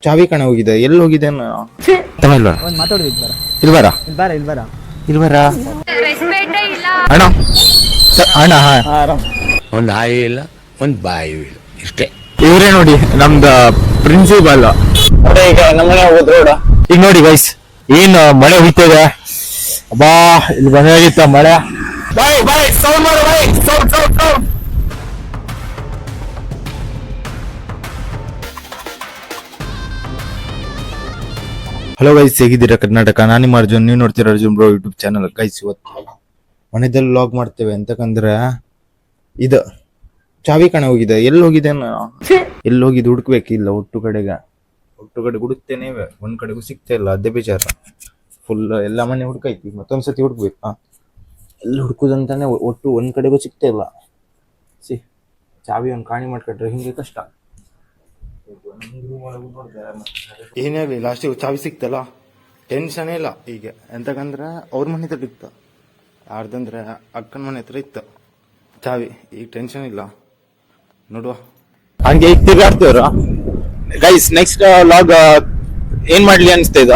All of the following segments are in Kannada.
ಚಾವಿ ಕಣ ಹೋಗಿದೆ, ಎಲ್ಲಿ ಹೋಗಿದೆ ಒಂದ್ ಮಾತಾಡೋದು ಇಲ್ಬಾರ ಅಣ್ಣ ಅಣ್ಣ ಒಂದು ಆಯಿ ಇಲ್ಲ ಒಂದು ಬಾಯಿ ಇಲ್ಲ ಇಷ್ಟೇ. ಇವ್ರೇ ನೋಡಿ ನಮ್ದ ಪ್ರಿನ್ಸಿಪಲ್. ಈಗ ನಮ್ಮನೆ ಹೋದ್ ರೋಡ್ ಈಗ ನೋಡಿ ಗೈಸ್, ಏನ್ ಮಳೆ ಹುಯ್ತದೆ. ಅಬ್ಬಾ ಇಲ್ಲಿ ಬಂದಾಗಿತ್ತ ಮಳೆ. ಹಲೋ ಗೈಸ್, ಹೇಗಿದ್ದೀರಾ ಕರ್ನಾಟಕ? ನಾನು ನಿಮ್ಮ ಅರ್ಜುನ್, ನೀವು ನೋಡ್ತೀರಾ Arjun bro YouTube channel. Guys ಇವತ್ತು ಮನೆದಲ್ಲಿ ವ್ಲಾಗ್ ಮಾಡ್ತೇವೆ. ಎಂತಕಂದ್ರೆ ಇದು ಚಾವಿ ಕಣ ಹೋಗಿದೆ, ಎಲ್ಲಿ ಹೋಗಿದೆ ಹುಡುಕ್ಬೇಕಿಲ್ಲ. ಒಟ್ಟು ಕಡೆ ಹುಡುಕ್ತೇನೆ, ಒಂದ್ ಕಡೆಗೂ ಸಿಗ್ತಾ ಇಲ್ಲ. ಅದೇ ಬೇಜಾರ. ಫುಲ್ ಎಲ್ಲ ಮನೆ ಹುಡುಕೈತಿ, ಮತ್ತೊಂದ್ಸತಿ ಹುಡುಕ್ಬೇಕು. ಎಲ್ಲಿ ಹುಡುಕುದಂತಾನೆ ಒಟ್ಟು ಒಂದ್ ಕಡೆಗೂ ಸಿಗ್ತಾ ಇಲ್ಲ. ಚಾವಿ ಒಂದು ಕಾಣಿ ಮಾಡ್ಕೊಂಡ್ರೆ ಹಿಂಗೆ ಕಷ್ಟ. ಏನೇ ಲಾಸ್ಟಿಗೆ ಚಾವಿ ಸಿಕ್ತಲ್ಲ, ಟೆನ್ಷನ್ ಇಲ್ಲ ಈಗ. ಎಂತಕಂದ್ರೆ ಅವ್ರ ಮನೆ ಹತ್ರ ಇತ್ತು, ಯಾರ್ದಂದ್ರೆ ಅಕ್ಕನ ಮನೆ ಹತ್ರ ಇತ್ತು ಚಾವಿ. ಈಗ ಟೆನ್ಷನ್ ಇಲ್ಲ. ನೋಡುವ ಹಂಗೆ ಈಗ ತಿರ್ಗಾಡ್ತೇವ್ರ ಗೈಸ್. ನೆಕ್ಸ್ಟ್ ಲಾಗ್ ಏನ್ ಮಾಡ್ಲಿ ಅನ್ಸ್ತಾ ಇದ?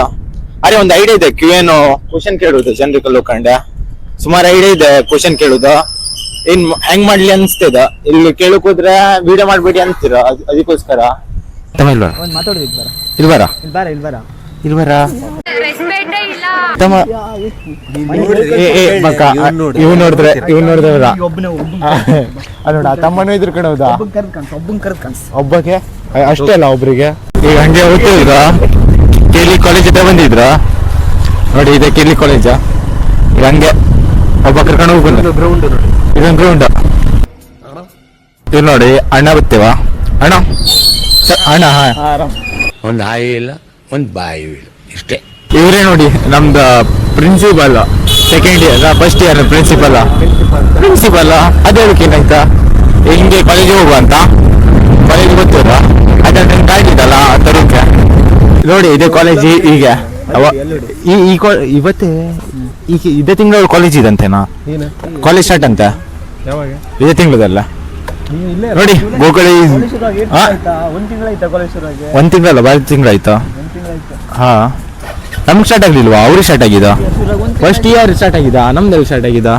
ಅರೆ ಒಂದು ಐಡಿಯಾ ಇದೆ, ಏನು ಕ್ವಶನ್ ಕೇಳುದು ಜನರಿಗೆ ಲೋಕಂಡೆ. ಸುಮಾರು ಐಡಿಯಾ ಇದೆ ಕ್ವಶನ್ ಕೇಳುದು. ಏನ್ ಹೆಂಗ್ ಮಾಡ್ಲಿ ಅನ್ಸ್ತದ? ಇಲ್ಲಿ ಕೇಳಕ್ ಹೋದ್ರೆ ವಿಡಿಯೋ ಮಾಡ್ಬೇಡಿ ಅಂತೀರ, ಅದಕ್ಕೋಸ್ಕರ ಒಂದ್ ಮಾತಾಡೋದು ಇಲ್ಬಾರ ಇವ್ ನೋಡಿದ್ರೆ ನೋಡ ತಮ್ಮನೂ ಇದ್ರ ಕಡೆ ಹೌದಾ? ಒಬ್ಬಕ್ಕೆ ಅಷ್ಟೇ ಅಲ್ಲ, ಒಬ್ರಿಗೆ. ಈಗ ಹಂಗೆ ಹೋಗ್ತಿದ್ರ ಕೆಲಿ ಕಾಲೇಜ್ ಹತ್ರ ಬಂದಿದ್ರ ನೋಡಿ, ಇದೆ ಕೆಲಿ ಕಾಲೇಜ. ಈಗ ಹಂಗೆ ಒಬ್ಬ ಕರ್ಕೊಂಡು ಹೋಗ್ಬಂದ. ಇದೊಂದು ಗ್ರೌಂಡ್. ಇದು ನೋಡಿ ಅಣ್ಣ ಬರ್ತೇವ ಅಣ್ಣ ಒಂದು ಆಯಿ ಇಲ್ಲ ಒಂದು ಬಾಯಿ ಇಲ್ಲ ಇಷ್ಟೇ. ಇವರೇ ನೋಡಿ ನಮ್ದ principal. Second year first year principal ಅದೇ ಏನಾಯ್ತಾ ಹಿಂಗೆ ಕಾಲೇಜಿಗೆ ಹೋಗುವ ಅಂತ. ಕಾಲೇಜ್ ಗೊತ್ತಿಲ್ಲ, ಅದನ್ನ ಕಾಯ್ತಿದ್ದಲ್ಲ ತರಕ್ಕೆ. ನೋಡಿ ಇದೇ ಕಾಲೇಜ್. ಈಗ ಇವತ್ತೇ ಈಗ ಇದೇ ತಿಂಗಳು ಕಾಲೇಜ್ ಇದಂತೆನಾ? ಕಾಲೇಜ್ ಸ್ಟಾರ್ಟ್ ಅಂತೆ ಇದೇ ತಿಂಗಳದಲ್ಲ. ನೋಡಿ ಗೋಕಳಿ ಒಂದ್ ತಿಂಗಳಲ್ಲ, ಬಾರಿ ತಿಂಗಳಾಯ್ತಾ? ಹಾ, ನಮ್ಗೆ ಸ್ಟಾರ್ಟ್ ಆಗ್ಲಿಲ್ವಾ? ಅವ್ರಿಗೆ ಸ್ಟಾರ್ಟ್ ಆಗಿದ. ಫಸ್ಟ್ ಇಯರ್ ಸ್ಟಾರ್ಟ್ ಆಗಿದ, ನಮ್ದಲ್ಲಿ ಸ್ಟಾರ್ಟ್ ಆಗಿದ.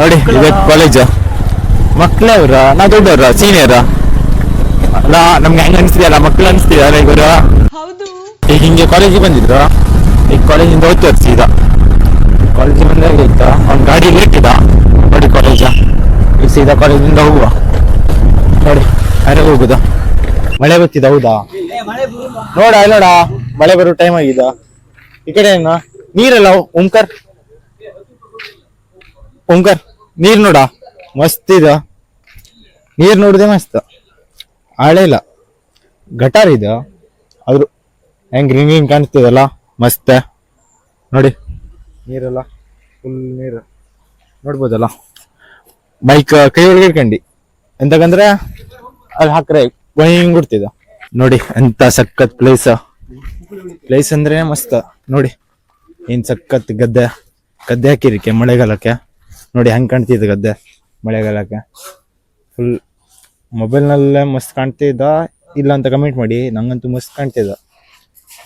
ನೋಡಿ ಇದೇ ಕಾಲೇಜ್. ಮಕ್ಳೇ ಅವ್ರ, ನಾ ದೊಡ್ಡವ್ರ ಸೀನಿಯರ್ ಅಲ್ಲ. ನಮ್ಗೆ ಹೆಂಗ ಅನ್ಸ್ತಿದಲ್ಲ, ಮಕ್ಳು ಅನ್ಸ್ತಿದಾರ ಇವರು. ಈಗ ಹಿಂಗೆ ಕಾಲೇಜಿಗೆ ಬಂದಿದ್ರು. ಈಗ ಕಾಲೇಜಿಂದ ಹೋಗ್ತಾ ಸೀದಾ ಕಾಲೇಜಿಗೆ ಬಂದಾಗ ಇತ್ತ ಅವ್ನ ಗಾಡಿ ಲೇಟ್ ಇದ. ನೋಡಿ ಕಾಲೇಜ, ಈಗ ಸೀದಾ ಕಾಲೇಜಿಂದ ಹೋಗುವ. ನೋಡಿ ಯಾರೇ ಹೋಗುದ. ಮಳೆ ಬರ್ತಿದ, ಹೌದಾ? ನೋಡ ಮಳೆ ಬರೋ ಟೈಮ್ ಆಗಿದ. ಈ ಕಡೆ ನೀರಲ್ಲ, ಓಂಕರ್ ನೀರ್ ನೋಡ, ಮಸ್ತ್ ಇದ. ನೀರ್ ನೋಡಿದೆ ಮಸ್ತ್. ಆಳೆ ಇಲ್ಲ, ಗಟಾರ್ ಇದ. ಆದ್ರು ಹೆಂಗ್ ಗ್ರೀನ್ ಕಾಣಿಸ್ತದಲ್ಲ, ಮಸ್ತ್. ನೋಡಿ ನೀರೆಲ್ಲ ಫುಲ್ ನೀರು ನೋಡ್ಬೋದಲ್ಲ. ಬೈಕ್ ಕೈ ಒಳಗೆ ಇಟ್ಕೊಂಡಿ, ಎಂತಕಂದ್ರೆ ಅಲ್ಲಿ ಹಾಕ್ರೆ ಹಿಂಗ್ ಬಿಡ್ತಿದ. ನೋಡಿ ಎಂತ ಸಖತ್ ಪ್ಲೇಸ್ ಅಂದ್ರೆ ಮಸ್ತ್. ನೋಡಿ ಏನ್ ಸಖತ್ ಗದ್ದೆ ಹಾಕಿರಿಕೆ ಮಳೆಗಾಲಕ್ಕೆ. ನೋಡಿ ಹೆಂಗ್ ಕಾಣ್ತಿದ್ದ ಗದ್ದೆ ಮಳೆಗಾಲಕ್ಕೆ. ಫುಲ್ ಮೊಬೈಲ್ನಲ್ಲೇ ಮಸ್ತ್ ಕಾಣ್ತಿದ್ದ, ಇಲ್ಲ ಅಂತ ಕಮೆಂಟ್ ಮಾಡಿ. ನಂಗಂತೂ ಮಸ್ತ್ ಕಾಣ್ತಿದ್ದ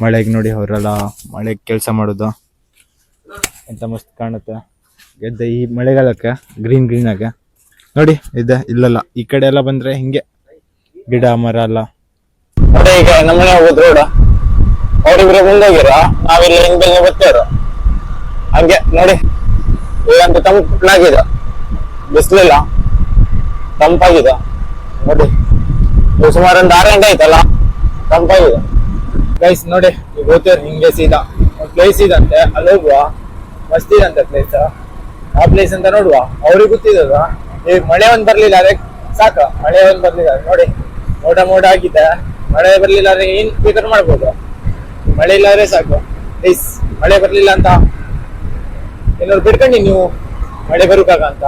ಮಳೆಗೆ. ನೋಡಿ ಅವರೆಲ್ಲ ಮಳೆಗೆ ಕೆಲಸ ಮಾಡೋದು ಎಂತ ಮಸ್ತ್ ಕಾಣುತ್ತೆ ಗದ್ದೆ ಈ ಮಳೆಗಾಲಕ್ಕೆ, ಗ್ರೀನ್ ಆಗ. ನೋಡಿ ಇದೆ ಇಲ್ಲಲ್ಲ, ಈ ಕಡೆ ಎಲ್ಲ ಬಂದ್ರೆ ಹಿಂಗೆ ಗಿಡ ಮರ ಎಲ್ಲ. ನೋಡಿ ಈಗ ನಮ್ಮನೆ ಹೋದ್ ರೋಡ್, ಅವ್ರಿಬ್ರೆ ಮುಂದೋಗಿರ, ನಾವಿಲ್ಲಿ ಹಿಂದೆ ಬರ್ತೇವ್ರ. ಹಂಗೆ ನೋಡಿ ಇಲ್ಲಂತೂ ತಂಪಾಗಿದೆ, ಬಿಸ್ಲಿಲ್ಲ, ತಂಪಾಗಿದೆ. ನೋಡಿ ಸುಮಾರು ಒಂದು 6 ಗಂಟೆ ಆಯ್ತಲ್ಲ, ತಂಪಾಗಿದೆ ಗೈಸ್. ನೋಡಿ ಈಗ ಹೋಗ್ತೇವ್ರ ಹಿಂಗೆ ಸೀದಾ ಪ್ಲೇಸ್ ಇದಂತೆ, ಅಲ್ಲಿ ಹೋಗುವ. ಮಸ್ತ್ ಇದಂತೆ ಪ್ಲೇಸ್. ಆ ಪ್ಲೇಸ್ ಅಂತ ನೋಡುವ. ಅವ್ರಿಗೆ ಗೊತ್ತಿದ್ದದ. ಈಗ ಮಳೆ ಒಂದ್ ಬರ್ಲಿಲ್ಲ ಅದೇ ಸಾಕ. ಮಳೆ ಒಂದ್ ಬರ್ಲಿಲ್ಲ ನೋಡಿ, ಮೋಡ ಆಗಿದೆ. ಮಳೆ ಬರ್ಲಿಲ್ಲ ಅಂದ್ರೆ ಏನ್ ಬೇಕಾದ್ರೂ ಮಾಡ್ಬೋದು. ಮಳೆ ಇಲ್ಲಾದ್ರೆ ಸಾಕು. ಪ್ಲೀಸ್ ಮಳೆ ಬರ್ಲಿಲ್ಲ ಅಂತ ಏನಾದ್ರು ಬಿಡ್ಕೊಂಡಿ ನೀವು, ಮಳೆ ಬರುಕಾಗ ಅಂತ.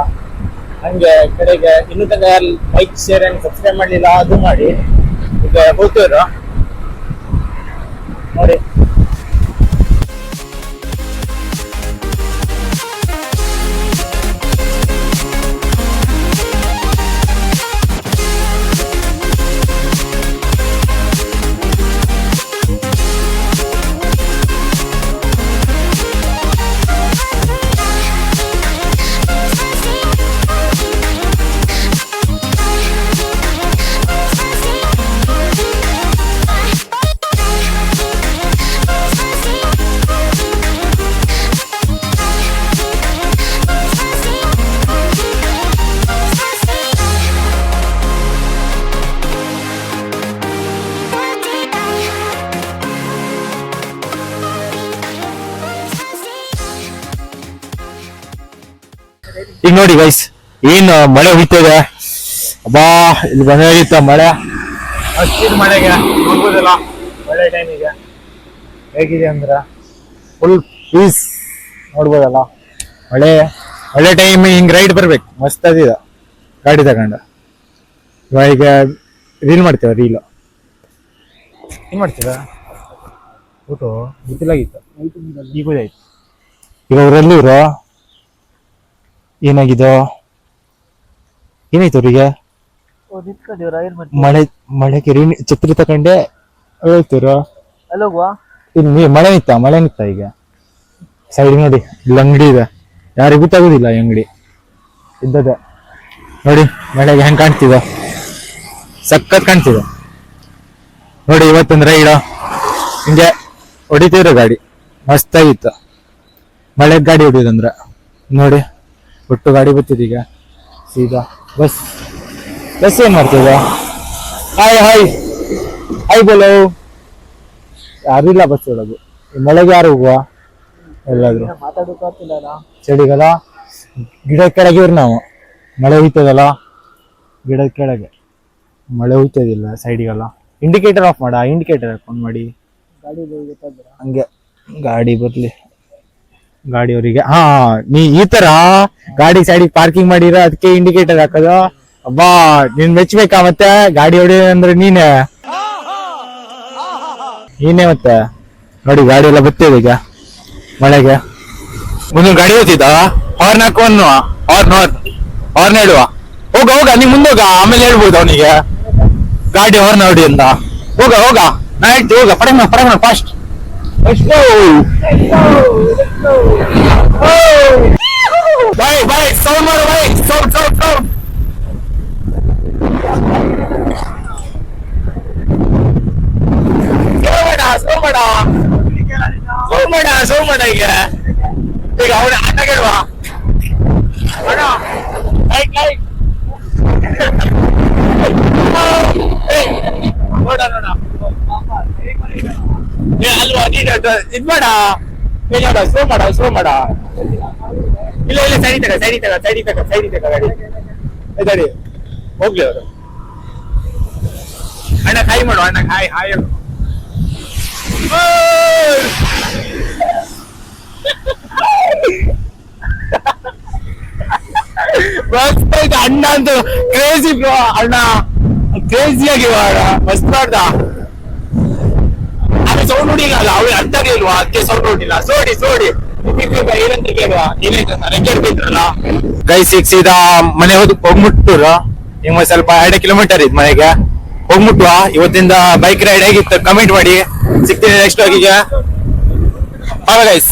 ಹಂಗೆ ಕಡೆಗೆ ಇನ್ನೂ ತನಕ ಯಾರು ಲೈಕ್ ಶೇರ್ ಅಂಡ್ ಸಬ್ಸ್ಕ್ರೈಬ್ ಮಾಡ್ಲಿಲ್ಲ, ಅದು ಮಾಡಿ. ಈಗ ಹೋಗ್ತೇವ್ರ ನೋಡಿ. ಈಗ ನೋಡಿ ಗೈಸ್ ಏನ್ ಮಳೆ ಹುಯ್ತದೆ. ಅಬ್ಬಾ ಇಲ್ಲಿ ಬಂದಾಗಿತ್ತ ಮಳೆ, ಅಷ್ಟಿದ್ ಮಳೆಗೆ ನೋಡ್ಬೋದಲ್ಲ ಒಳ್ಳೆ ಟೈಮಿಗೆ ಹೇಗಿದೆ ಅಂದ್ರ ಫುಲ್ ಪೀಸ್ ನೋಡ್ಬೋದಲ್ಲ. ಒಳ್ಳೆ ಟೈಮ್ ಹಿಂಗ್ ರೈಡ್ ಬರ್ಬೇಕು, ಮಸ್ತ್ ಅದಿದ ಗಾಡಿ ತಗೊಂಡು. ಇವಾಗ ರೀಲ್ ಮಾಡ್ತೇವ, ರೀಲ್ ಏನ್ ಮಾಡ್ತೀವ ಊಟ ಗೊತ್ತಿಲ್ಲಾಗಿತ್ತು, ಈಗ ಗೊತ್ತಾಯ್ತು. ಈಗ ಅವ್ರಲ್ಲಿ ಇವ್ರು ಏನಾಗಿದೋ ಏನಾಯ್ತು ಅವ್ರಿಗೆ, ಮಳೆಗೆ ಛತ್ರಿ ತಕೊಂಡೆ ಹೇಳ್ತಿರು. ಇಲ್ಲಿ ಮಳೆ ನಿಂತ ಈಗ ಸೈಡ್ ನೋಡಿ, ಇಲ್ಲಿ ಅಂಗಡಿ ಇದೆ, ಯಾರಿಗೂ ಗೊತ್ತಾಗುದಿಲ್ಲ ಈ ಅಂಗಡಿ ಇದ್ದದ. ನೋಡಿ ಮಳೆಗೆ ಹೆಂಗ್ ಕಾಣ್ತಿದೆ, ಸಖತ್ ಕಾಣ್ತಿದೆ ನೋಡಿ. ಇವತ್ತೊಂದು ರೈಡ್ ಹಿಂಗೆ ಹೊಡಿತಿದ್ರು ಗಾಡಿ, ಮಸ್ತ್ ಆಗಿತ್ತು ಮಳೆಗೆ ಗಾಡಿ ಹೊಡಿಯೋದಂದ್ರೆ. ನೋಡಿ ಒಟ್ಟು ಗಾಡಿ ಬರ್ತಿದೆ ಈಗ ಸೀದಾ ಬಸ್ ಏನ್ ಮಾಡ್ತಿದ. ಹಾಯ್ ಬೋಲೋ. ಯಾರಿಲ್ಲ ಬಸ್ ಒಳಗು, ಮಳೆಗೆ ಯಾರು ಹೋಗುವ ಎಲ್ಲಾದ್ರು ಚಳಿಗಾಲ. ಗಿಡ ಕೆಳಗೆ ಇವ್ರು ನಾವು, ಮಳೆ ಹುಯ್ತದಲ್ಲ ಗಿಡದ ಕೆಳಗೆ, ಮಳೆ ಹುಯ್ತದಿಲ್ಲ ಸೈಡಿಗೆಲ್ಲ. ಇಂಡಿಕೇಟರ್ ಆಫ್ ಮಾಡ, ಇಂಡಿಕೇಟರ್ ಆನ್ ಮಾಡಿ ಹಂಗೆ ಗಾಡಿ ಬರ್ಲಿ. ಗಾಡಿಯವರಿಗೆ ನೀ ಈ ತರ ಗಾಡಿ ಸೈಡಿಗೆ ಪಾರ್ಕಿಂಗ್ ಮಾಡಿರ, ಅದಕ್ಕೆ ಇಂಡಿಕೇಟರ್ ಹಾಕೋದು. ಅಬ್ಬಾ ನೀನ್ ಮೆಚ್ಬೇಕಾ ಮತ್ತೆ, ಗಾಡಿ ಹೊಡಿ ಅಂದ್ರೆ ನೀನೇ ಮತ್ತೆ. ನೋಡಿ ಗಾಡಿ ಎಲ್ಲ ಬರ್ತಿದೆ ಈಗ ಮಳೆಗೆ. ಮುಂದೊಂದು ಗಾಡಿ ಹೋಗ್ತಿದ್ದ, ಹಾರ್ನ್ ಹಾಕುವನು, ಹಾರ್ನ್ ಹೇಳುವ. ಹೋಗ ನೀ ಮುಂದೋಗ, ಆಮೇಲೆ ಹೇಳ್ಬೋದು ಅವನಿಗೆ ಗಾಡಿ ಹಾರ್ನ್ ಹೊಡಿ ಅಂತ. ಹೋಗ ನಾ ಹೇಳ್ತೀವಿ, ಹೋಗ ಪಡಗ ಫಾಸ್ಟ್. ಬಾಯ್ ಸೌಂಡ್ ಮಾಡು, ಬಾಯ್ ಸೌಂಡ್. ಸೌಂಡ್ ಮಾಡ ಈಗ ಅವನ ಅಣ್ಣ ಕೇಳುವ ಅಲ್ವಾ, ಇದ್ ಮಾಡ ಸ್ಲೋ ಮಾಡ. ಇಲ್ಲ ಸೈಡಿ ತಗ ಗಾಡಿ ಹೋಗ್ಲಿ ಅವರು. ಅಣ್ಣ ಕಾಯಿ ಮಾಡು, ಅಣ್ಣ ಹಾಯ್ ಮಸ್ತ್ ಆಯ್ತು ಅಣ್ಣ ಅಂತ, ಕ್ರೇಜಿ ಬ್ರೋ ಅಣ್ಣ, ಕ್ರೇಜಿ ಆಗಿವ ಮಸ್ತ್ ಮಾಡ್ದ. ಆಮೇಲೆ ಸೌಂಡ್ ಹೊಡಿಲ್ಲ, ಅವ್ರು ಅಂತಾನೆ ಇಲ್ವಾ, ಅದಕ್ಕೆ ಸೌಂಡ್ ಹೊಡಿಲ್ಲ. ಸೋಡಿ ಏನಂತ ಕೇಳುವ, ಕೇಳ್ತಿದ್ರಲ್ಲ ಗೈಸ್. ಈಗ ಸೀದಾ ಮನೆ ಹೋಗ್ಬಿಟ್ಟರು. ನಿಮ್ಗೆ ಸ್ವಲ್ಪ 2 ಕಿಲೋಮೀಟರ್ ಇದ್ ಮನೆಗೆ ಹೋಗ್ಬಿಟ್ವಾ. ಇವತ್ತಿಂದ ಬೈಕ್ ರೈಡ್ ಹೇಗಿತ್ತು ಕಮೆಂಟ್ ಮಾಡಿ. ಸಿಗ್ತೀನಿ ನೆಕ್ಸ್ಟ್ ಹೋಗಿಗೆ. ಗೈಸ್.